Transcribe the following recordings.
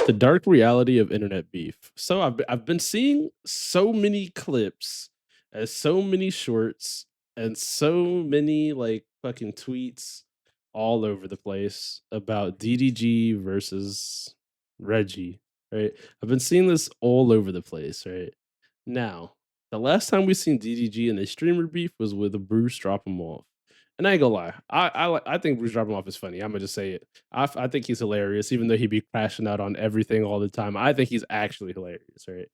The dark reality of internet beef. So I've been seeing so many clips, so many shorts, and so many like fucking tweets all over the place about DDG versus Reggie. Right? I've been seeing this all over the place. Right now, the last time we seen DDG in a streamer beef was with Bruce drop him off. And I ain't gonna lie, I think Bruce dropping off is funny. I'm gonna just say it. I think he's hilarious, even though he be crashing out on everything all the time. I think he's actually hilarious, right?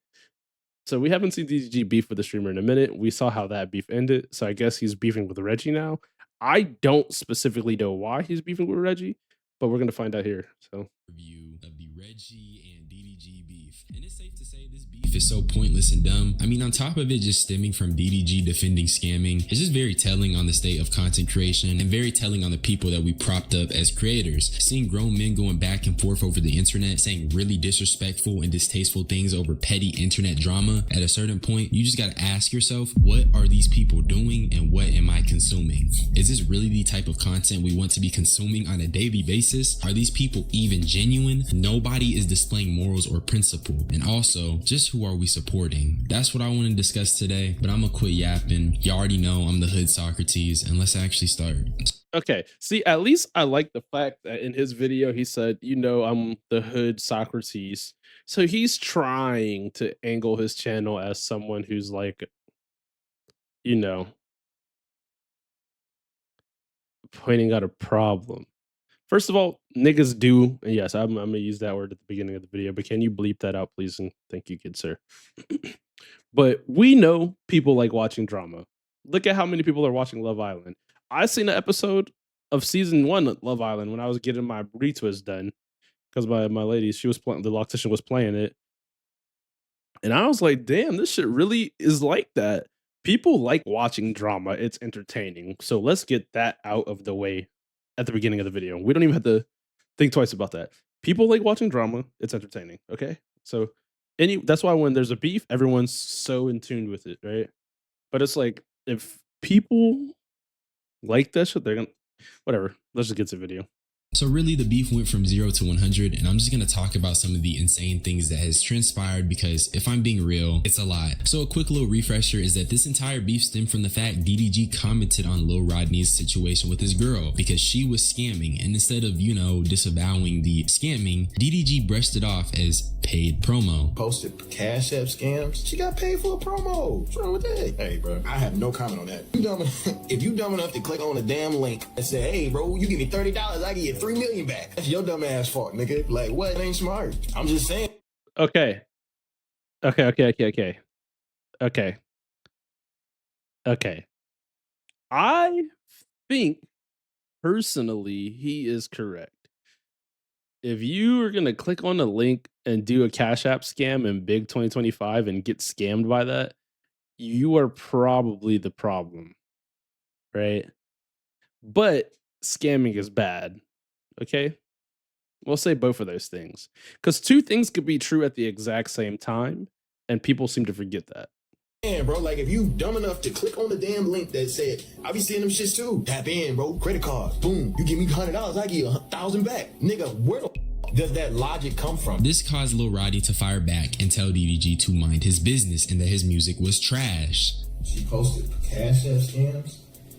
So we haven't seen DDG beef with the streamer in a minute. We saw how that beef ended. So I guess he's beefing with Reggie now. I don't specifically know why he's beefing with Reggie, but we're gonna find out here. So review of the Reggie and DDG beef. And it's safe to say this beef is so pointless and dumb. I mean, on top of it just stemming from DDG defending scamming, it's just very telling on the state of content creation and very telling on the people that we propped up as creators. Seeing grown men going back and forth over the internet, saying really disrespectful and distasteful things over petty internet drama, at a certain point, you just gotta ask yourself, what are these people doing and what am I consuming? Is this really the type of content we want to be consuming on a daily basis? Are these people even genuine? Nobody is displaying morals or principle. And also, just who are we supporting? That's what I want to discuss today, but I'm gonna quit yapping. You already know I'm the hood Socrates, and let's actually start. okay, see, at least I like the fact that in his video he said, I'm the hood Socrates. So he's trying to angle his channel as someone who's like, you know, pointing out a problem. First of all, niggas do, and yes, I'm gonna use that word at the beginning of the video, but can you bleep that out, please? And thank you, good sir. But we know people like watching drama. Look at how many people are watching Love Island. I seen an episode of season one of Love Island when I was getting my retwist done because my lady, she was playing, the loctician was playing it, and I was like, damn, this shit really is like that. People like watching drama. It's entertaining. So let's get that out of the way at the beginning of the video. We don't even have to think twice about that. People like watching drama. It's entertaining. Okay. So that's why when there's a beef, everyone's so in tune with it, right? But it's like if people like that shit, they're gonna whatever. Let's just get to the video. So really the beef went from 0 to 100, and I'm just going to talk about some of the insane things that has transpired because if I'm being real, it's a lot. So a quick little refresher is that this entire beef stemmed from the fact DDG commented on Lil Rodney's situation with his girl because she was scamming, and instead of, disavowing the scamming, DDG brushed it off as paid promo. Posted Cash App scams. She got paid for a promo. What's wrong with that? Hey, bro, I have no comment on that. If you dumb enough to click on the damn link and say, hey, bro, you give me $30, I give you 3 million back. That's your dumb ass fault, nigga. Like, what? It ain't smart. I'm just saying. Okay. I think personally he is correct. If you are gonna click on a link and do a Cash App scam in big 2025 and get scammed by that, you are probably the problem, right? But scamming is bad. Okay. We'll say both of those things. Because two things could be true at the exact same time, and people seem to forget that. Man, bro, like if you dumb enough to click on the damn link that said, I be seeing them shits too. Tap in, bro. Credit card. Boom. You give me $100, I give you 1,000 back. Nigga, where the does that logic come from? This caused Lil Rodney to fire back and tell DDG to mind his business and that his music was trash. She posted Cash App scams.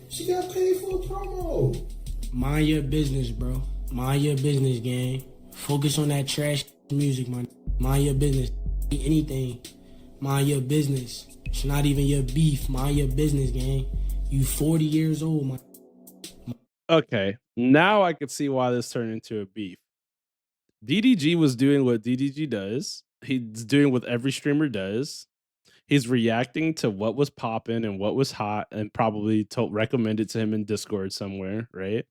She got paid for a promo. Mind your business, bro. Mind your business, gang. Focus on that trash music, man. Mind your business. Anything. Mind your business. It's not even your beef. Mind your business, gang. You 40 years old, man. Okay, now I could see why this turned into a beef. DDG was doing what DDG does. He's doing what every streamer does. He's reacting to what was popping and what was hot and probably recommended to him in Discord somewhere, right?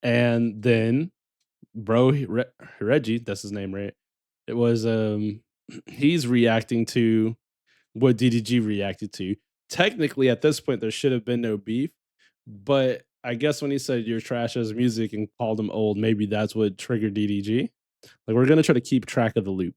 And then bro Reggie, that's his name, right? It was he's reacting to what DDG reacted to. Technically at this point there should have been no beef, but I guess when he said you're trash as music and called him old, maybe that's what triggered DDG. Like we're going to try to keep track of the loop.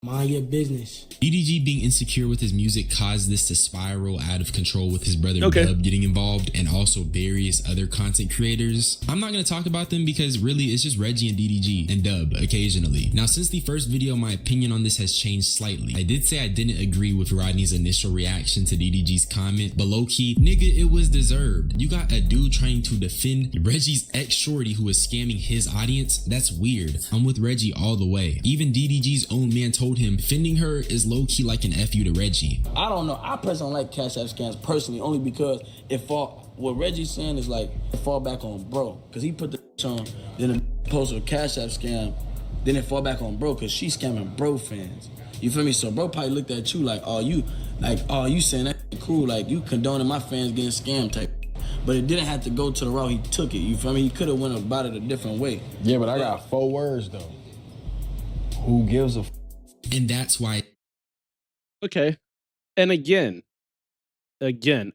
Mind your business. DDG being insecure with his music caused this to spiral out of control with his brother Okay. Dub getting involved and also various other content creators. I'm not going to talk about them because really it's just Reggie and DDG and Dub occasionally. Now, since the first video, my opinion on this has changed slightly. I did say I didn't agree with Rodney's initial reaction to DDG's comment, but low-key, nigga, it was deserved. You got a dude trying to defend Reggie's ex-shorty who was scamming his audience? That's weird. I'm with Reggie all the way. Even DDG's own man told him defending her is low-key like an F you to Reggie. I don't know. I personally don't like Cash App scams personally, only because what Reggie's saying is like it fall back on bro, because he put the on, then the post a Cash App scam, then it fall back on bro because she's scamming bro fans. You feel me? So bro probably looked at you like, you saying that cool, like you condoning my fans getting scammed type. But it didn't have to go to the route he took it. You feel me? He could have went about it a different way. Yeah, but I got 4 words though. Who gives a And that's why. Okay. And again,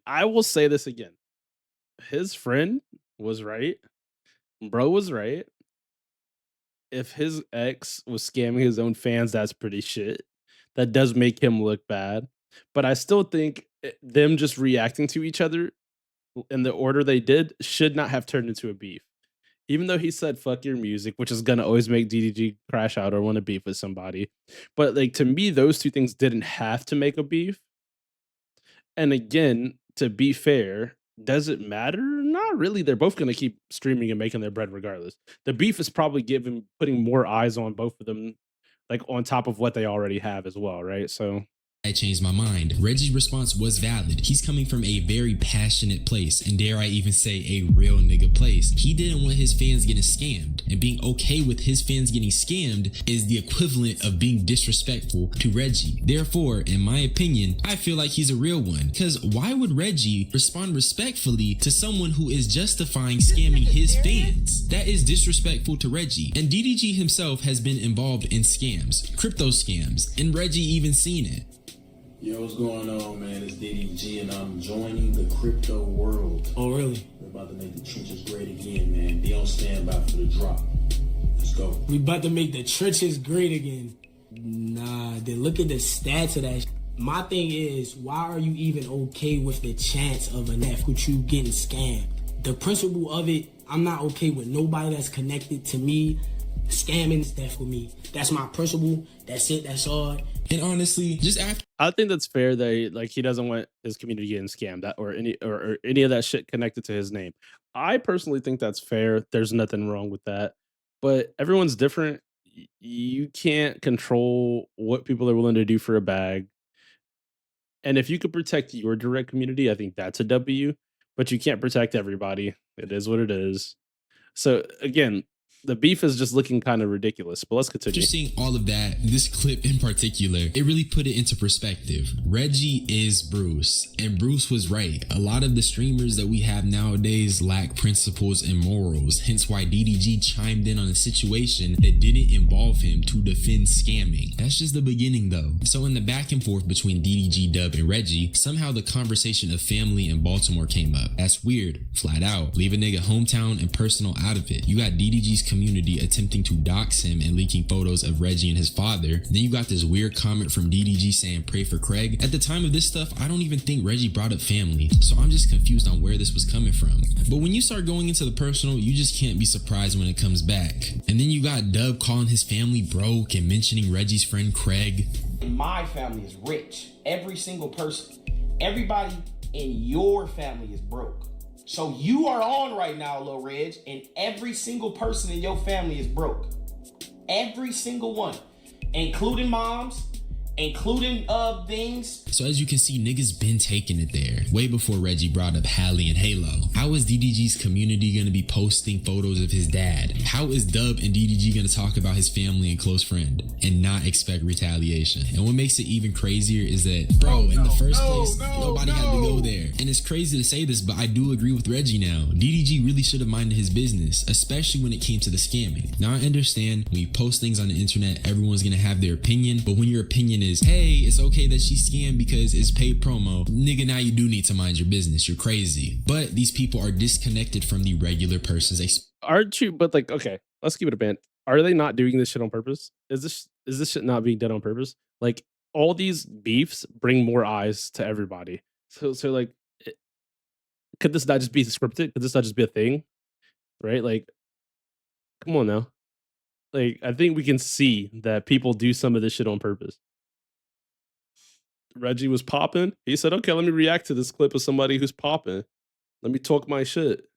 I will say this again. His friend was right. Bro was right. If his ex was scamming his own fans, that's pretty shit. That does make him look bad. But I still think them just reacting to each other in the order they did should not have turned into a beef. Even though he said fuck your music, which is gonna always make DDG crash out or want to beef with somebody. But like to me, those two things didn't have to make a beef. And again, to be fair, does it matter? Not really. They're both gonna keep streaming and making their bread regardless. The beef is probably putting more eyes on both of them, like on top of what they already have as well, right? So I changed my mind. Reggie's response was valid. He's coming from a very passionate place, and dare I even say a real nigga place. He didn't want his fans getting scammed, and being okay with his fans getting scammed is the equivalent of being disrespectful to Reggie. Therefore, in my opinion, I feel like he's a real one, because why would Reggie respond respectfully to someone who is justifying scamming his fans? That is disrespectful to Reggie, and DDG himself has been involved in scams, crypto scams, and Reggie even seen it. Yo, what's going on, man? It's DDG, and I'm joining the crypto world. Oh, really? We're about to make the trenches great again, man. Be on standby for the drop. Let's go. We about to make the trenches great again. Nah, then look at the stats of that. My thing is, why are you even okay with the chance of an F with you getting scammed? The principle of it, I'm not okay with nobody that's connected to me scamming stuff with me. That's my principle. That's it. That's all. And honestly, just after I think that's fair that he doesn't want his community getting scammed that or any of that shit connected to his name. I personally think that's fair. There's nothing wrong with that. But everyone's different. You can't control what people are willing to do for a bag. And if you could protect your direct community, I think that's a W. But you can't protect everybody. It is what it is. So again, the beef is just looking kind of ridiculous, but let's continue. After seeing all of that, this clip in particular, it really put it into perspective. Reggie is Bruce, and Bruce was right. A lot of the streamers that we have nowadays lack principles and morals, hence why DDG chimed in on a situation that didn't involve him to defend scamming. That's just the beginning though. So in the back and forth between DDG, Dub, and Reggie, somehow the conversation of family in Baltimore came up. That's weird, flat out. Leave a nigga hometown and personal out of it. You got DDG's community attempting to dox him and leaking photos of Reggie and his father. Then you got this weird comment from DDG saying pray for Craig. At the time of this stuff, I don't even think Reggie brought up family, so I'm just confused on where this was coming from. But when you start going into the personal, you just can't be surprised when it comes back. And then you got Dub calling his family broke and mentioning Reggie's friend Craig. My family is rich. Every single person, everybody in your family is broke. So you are on right now, Lil Reg, and every single person in your family is broke. Every single one, including moms, including things. So as you can see, niggas been taking it there. Way before Reggie brought up Hallie and Halo. How is DDG's community gonna be posting photos of his dad? How is Dub and DDG gonna talk about his family and close friend and not expect retaliation? And what makes it even crazier is that, bro, in the first place, nobody had to go there. And it's crazy to say this, but I do agree with Reggie now. DDG really should have minded his business, especially when it came to the scamming. Now I understand when you post things on the internet, everyone's gonna have their opinion, but when your opinion is, hey, it's okay that she scammed because it's paid promo, nigga, now you do need to mind your business. You're crazy. But these people are disconnected from the regular person's Aren't you? But okay, let's keep it a band. Are they not doing this shit on purpose? Is this is this shit not being done on purpose? Like, all these beefs bring more eyes to everybody. So like, could this not just be scripted? Could this not just be a thing? Right? Like, come on now. Like, I think we can see that people do some of this shit on purpose. Reggie was popping. He said, "Okay, let me react to this clip of somebody who's popping. Let me talk my shit.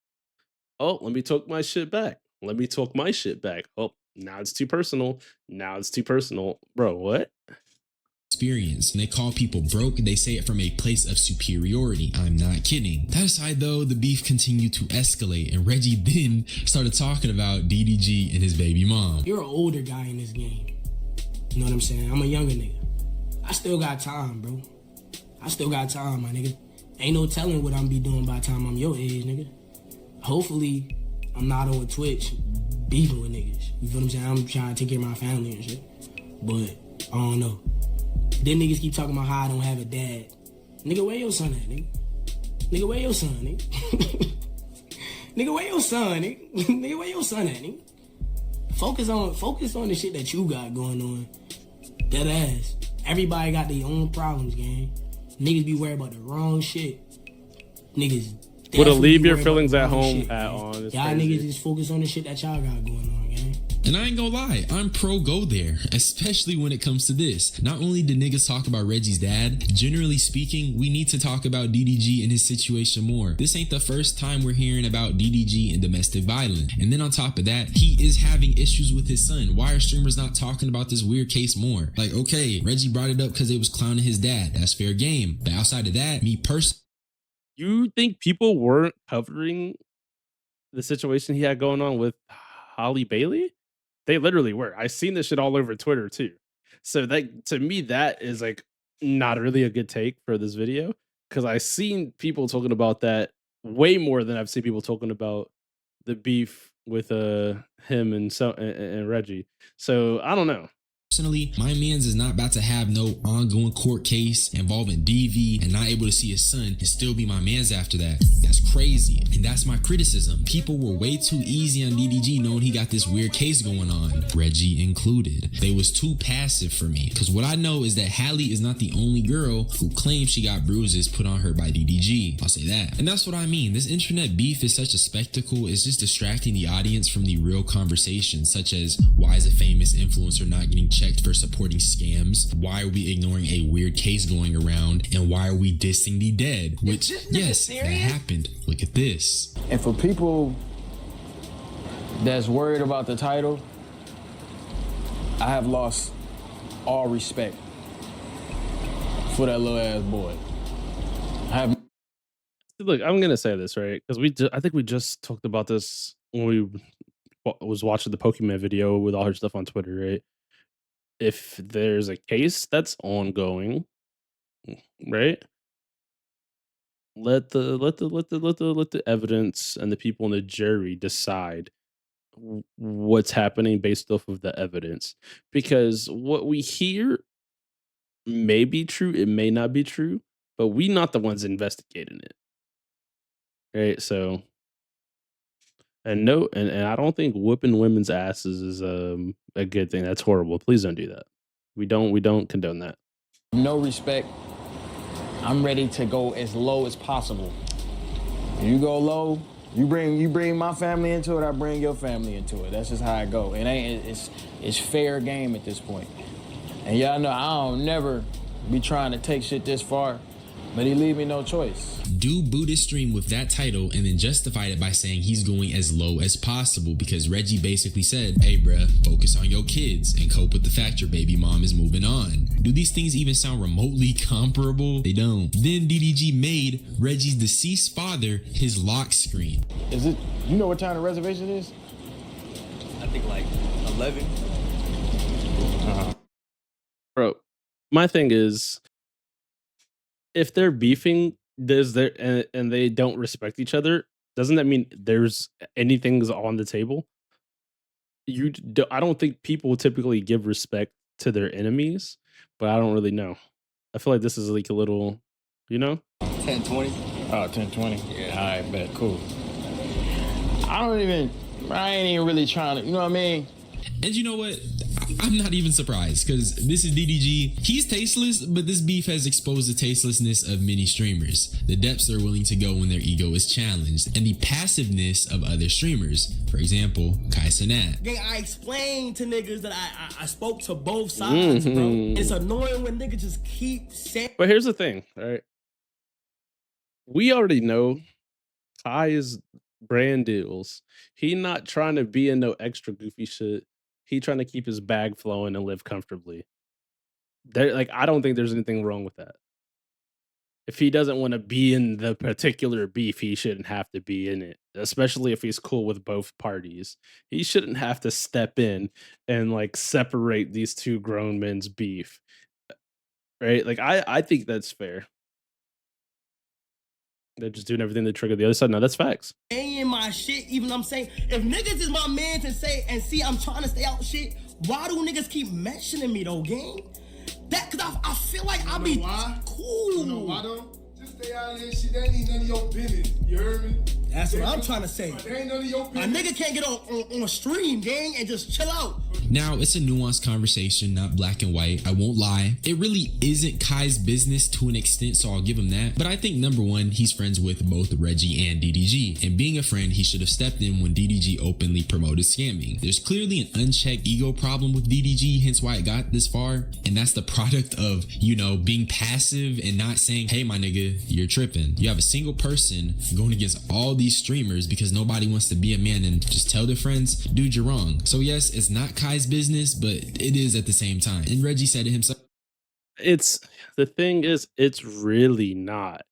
Oh, let me talk my shit back. Let me talk my shit back. Oh, now it's too personal. Now it's too personal, bro. What? Experience. And they call people broke. They say it from a place of superiority. I'm not kidding. That aside though, the beef continued to escalate and Reggie then started talking about DDG and his baby mom. You're an older guy in this game. You know what I'm saying? I'm a younger nigga. I still got time, bro. I still got time, my nigga. Ain't no telling what I'm be doing by the time I'm your age, nigga. Hopefully, I'm not on Twitch beefing with niggas. You feel what I'm saying? I'm trying to take care of my family and shit. But, I don't know. Then niggas keep talking about how I don't have a dad. Nigga, where your son at, nigga? Nigga, where your son, nigga? Nigga, where your son, nigga? Nigga, where your son at, nigga? Focus on the shit that you got going on. Dead ass. Everybody got their own problems, gang. Niggas be worried about the wrong shit. Niggas Would it leave your worried feelings about at the wrong home shit, at gang. all? It's Y'all crazy. niggas just focus on the shit that y'all got going on, gang. And I ain't gonna lie, I'm pro go there, especially when it comes to this. Not only did niggas talk about Reggie's dad, generally speaking, we need to talk about DDG and his situation more. This ain't the first time we're hearing about DDG and domestic violence. And then on top of that, he is having issues with his son. Why are streamers not talking about this weird case more? Like, okay, Reggie brought it up because it was clowning his dad. That's fair game. But outside of that, me personally, You think people weren't covering the situation he had going on with Holly Bailey? They literally were. I seen this shit all over Twitter too. So that, to me, that is like not really a good take for this video, because I seen people talking about that way more than I've seen people talking about the beef with him and Reggie. So I don't know. my mans is not about to have no ongoing court case involving DV and not able to see his son and still be my mans after that. That's crazy. And that's my criticism. People were way too easy on DDG knowing he got this weird case going on, Reggie included. They was too passive for me. Because what I know is that Hallie is not the only girl who claims she got bruises put on her by DDG. I'll say that. And that's what I mean. This internet beef is such a spectacle. It's just distracting the audience from the real conversation, such as why is a famous influencer not getting checked for supporting scams? Why are we ignoring a weird case going around? And why are we dissing the dead? Which, yes, that happened. Look at this. And for people that's worried about the title, I have lost all respect for that little ass boy. I have. Look, I'm gonna say this, right? Because I think we just talked about this when we was watching the Pokemon video with all her stuff on Twitter, right? If there's a case that's ongoing, right? Let the evidence and the people in the jury decide what's happening based off of the evidence. Because what we hear may be true, it may not be true, but we not the ones investigating it. Right? So, and no, and I don't think whooping women's asses is a good thing. That's horrible. Please don't do that. We don't condone that. No respect. I'm ready to go as low as possible. If you go low, you bring my family into it, I bring your family into it. That's just how I go. It's fair game at this point. And y'all know I don't never be trying to take shit this far, but he leave me no choice. Do Buddhist stream with that title and then justified it by saying he's going as low as possible because Reggie basically said, hey bruh, focus on your kids and cope with the fact your baby mom is moving on. Do these things even sound remotely comparable? They don't. Then DDG made Reggie's deceased father his lock screen. Is it, you know what time the reservation is? I think like 11. Bro, my thing is, if they're beefing, and they don't respect each other, doesn't that mean there's anything's on the table? I don't think people typically give respect to their enemies, but I don't really know. I feel like this is like a little, 10-20. Oh, 10-20. Yeah. All right, bet, cool. I ain't even really trying to, you know what I mean? And you know what? I'm not even surprised because this is DDG. He's tasteless, but this beef has exposed the tastelessness of many streamers, the depths they're willing to go when their ego is challenged, and the passiveness of other streamers. For example, Kai Cenat. Gang, I explained to niggas that I spoke to both sides, bro. It's annoying when niggas just keep saying. But here's the thing, all right? We already know Kai's brand deals. He not trying to be in no extra goofy shit. He trying to keep his bag flowing and live comfortably. There, like, I don't think there's anything wrong with that. If he doesn't want to be in the particular beef, he shouldn't have to be in it, especially if he's cool with both parties. He shouldn't have to step in and like separate these two grown men's beef. Right? Like I think that's fair. They're just doing everything to trigger the other side. No, that's facts. Saying my shit, even I'm saying, if niggas is my man to say and see I'm trying to stay out shit, why do niggas keep mentioning me though, gang? That cause I feel like I be cool. You know why though? Just stay out of this shit. That ain't none of your business. You heard me? That's what I'm trying to say. That ain't none of your A business. nigga can't get on a stream, gang, and just chill out. Now, it's a nuanced conversation, not black and white. I won't lie. It really isn't Kai's business to an extent, so I'll give him that. But I think number one, he's friends with both Reggie and DDG. And being a friend, he should have stepped in when DDG openly promoted scamming. There's clearly an unchecked ego problem with DDG, hence why it got this far. And that's the product of, you know, being passive and not saying, hey, my nigga, you're tripping. You have a single person going against all these streamers because nobody wants to be a man and just tell their friends, dude, you're wrong. So yes, it's not Kai's business, but it is at the same time. And Reggie said it himself. It's the thing is, it's really not.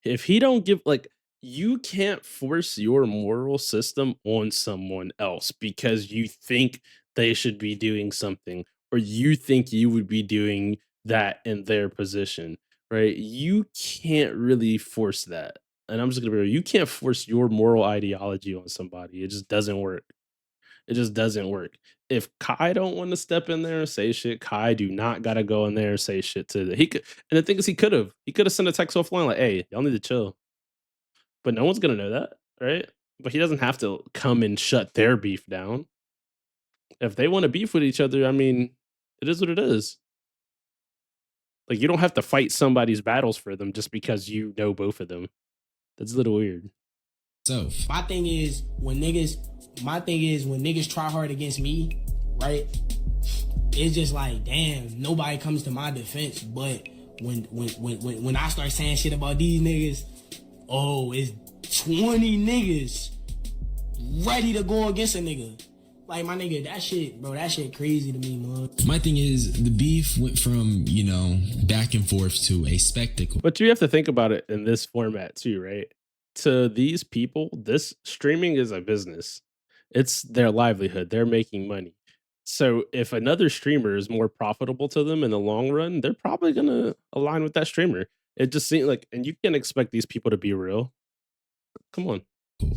If he don't give like you can't force your moral system on someone else because you think they should be doing something or you think you would be doing that in their position, right? You can't really force that. And I'm just gonna be real, you can't force your moral ideology on somebody. It just doesn't work. It just doesn't work. If Kai don't want to step in there and say shit, Kai do not gotta go in there and say shit to the he could and the thing is he could have. He could have sent a text offline like, hey, y'all need to chill. But no one's gonna know that, right? But he doesn't have to come and shut their beef down. If they want to beef with each other, I mean, it is what it is. Like you don't have to fight somebody's battles for them just because you know both of them. That's a little weird. So My thing is when niggas try hard against me, right? It's just like, damn, nobody comes to my defense. But when I start saying shit about these niggas, oh, it's 20 niggas ready to go against a nigga. Like, my nigga, that shit crazy to me, man. my thing is the beef went from, you know, back and forth to a spectacle. But you have to think about it in this format too, right? To these people, this streaming is a business. It's their livelihood. They're making money. So if another streamer is more profitable to them in the long run, they're probably gonna align with that streamer. It just seems like, and you can't expect these people to be real. Come on.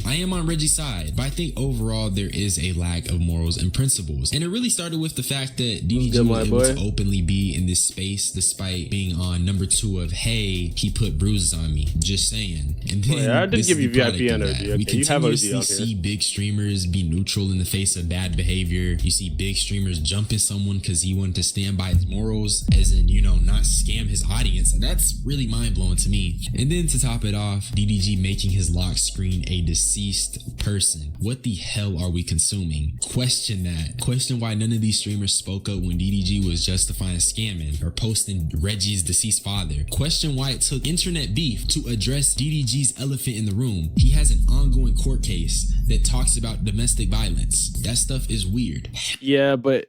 I am on Reggie's side, but I think overall there is a lack of morals and principles. And it really started with the fact that DDG good, was my able boy. to openly be in this space despite being on number 2 of, hey, he put bruises on me. Just saying. And then yeah, I did this give is you the product VIP of and that. OG. We Okay, you have OG continuously on here. see big streamers be neutral in the face of bad behavior. You see big streamers jumping someone because he wanted to stand by his morals, as in, you know, not scam his audience. And that's really mind-blowing to me. And then to top it off, DDG making his lock screen a deceased person. What the hell are we consuming? Question that. Question why none of these streamers spoke up when DDG was justifying scamming or posting Reggie's deceased father. Question why it took internet beef to address DDG's elephant in the room. He has an ongoing court case that talks about domestic violence. That stuff is weird. Yeah, but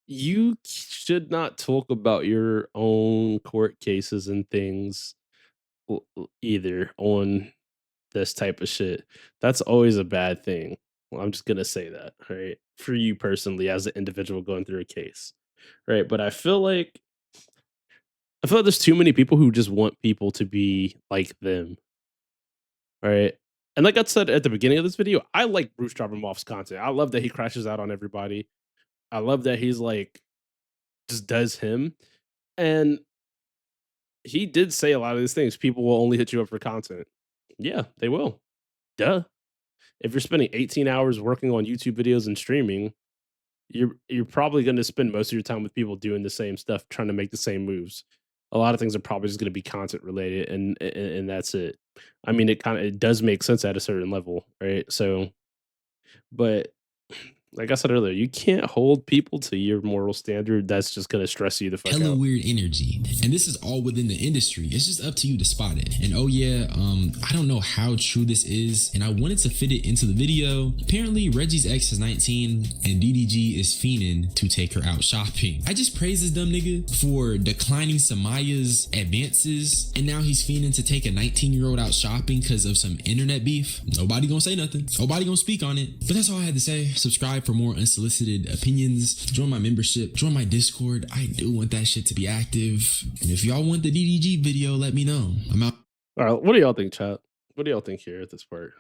you should not talk about your own court cases and things either on this type of shit. That's always a bad thing. Well, I'm just gonna say that, right? For you personally, as an individual going through a case, right? But I feel like there's too many people who just want people to be like them, right? And like I said at the beginning of this video, I like Bruce Moff's content. I love that he crashes out on everybody. I love that he's like just does him. And he did say a lot of these things. People will only hit you up for content. Yeah, they will. Duh. If you're spending 18 hours working on YouTube videos and streaming, you're probably gonna spend most of your time with people doing the same stuff, trying to make the same moves. A lot of things are probably just gonna be content related, and that's it. I mean, it does make sense at a certain level, right? So, but like I said earlier, you can't hold people to your moral standard. That's just gonna stress you the fuck hella out. weird energy. And this is all within the industry. It's just up to you to spot it. And oh yeah, I don't know how true this is, and I wanted to fit it into the video. Apparently, Reggie's ex is 19 and DDG is fiending to take her out shopping. I just praise this dumb nigga for declining Samaya's advances, and now he's fiending to take a 19-year-old out shopping because of some internet beef. Nobody gonna say nothing. Nobody gonna speak on it. But that's all I had to say. Subscribe for more unsolicited opinions. Join my membership. Join my Discord. I do want that shit to be active. And if y'all want the DDG video, let me know. I'm out. All right, what do y'all think, chat? What do y'all think here at this part?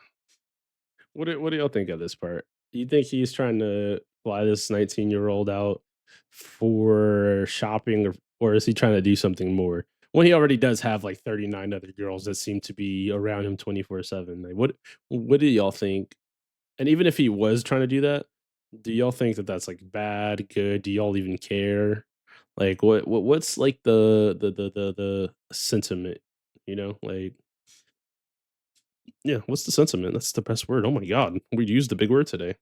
What do y'all think of this part? You think he's trying to fly this 19-year-old out for shopping, or is he trying to do something more? When he already does have like 39 other girls that seem to be around him 24/7. Like what do y'all think? And even if he was trying to do that, do y'all think that that's like bad, good? Do y'all even care? Like what's like the sentiment, you know? Like yeah, what's the sentiment? That's the best word. Oh my god. We used the big word today.